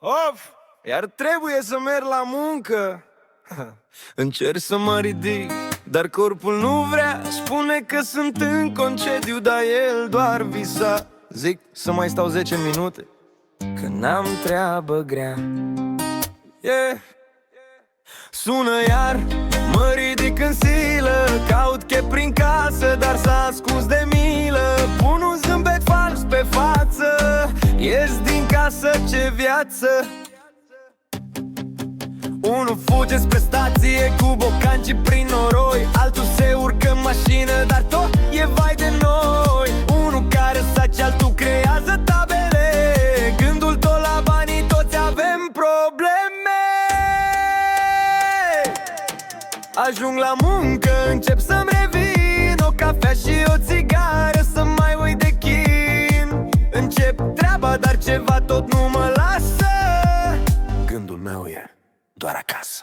Of, iar trebuie să merg la muncă. Încerc să mă ridic, dar corpul nu vrea. Spune că sunt în concediu, dar el doar visa. Zic să mai stau 10 minute, că n-am treabă grea. Yeah. Sună iar, mă ridic în silă, caut chef prin casă, dar s-a ascuns de milă. Pun un zâmbet fals pe față, ies din casă, ce viață. Unul fuge spre stație cu bocanci prin noroi, altul se urcă în mașină, dar tot e vai de noi. Unul care sace, altul creează tabele, gândul tot la banii, toți avem probleme. Ajung la muncă, încep să-mi revin, o cafea și o țigară să mai uit de chin. Încep treaba, dar ceva tot nu mă lasă, gândul meu e doar acasă.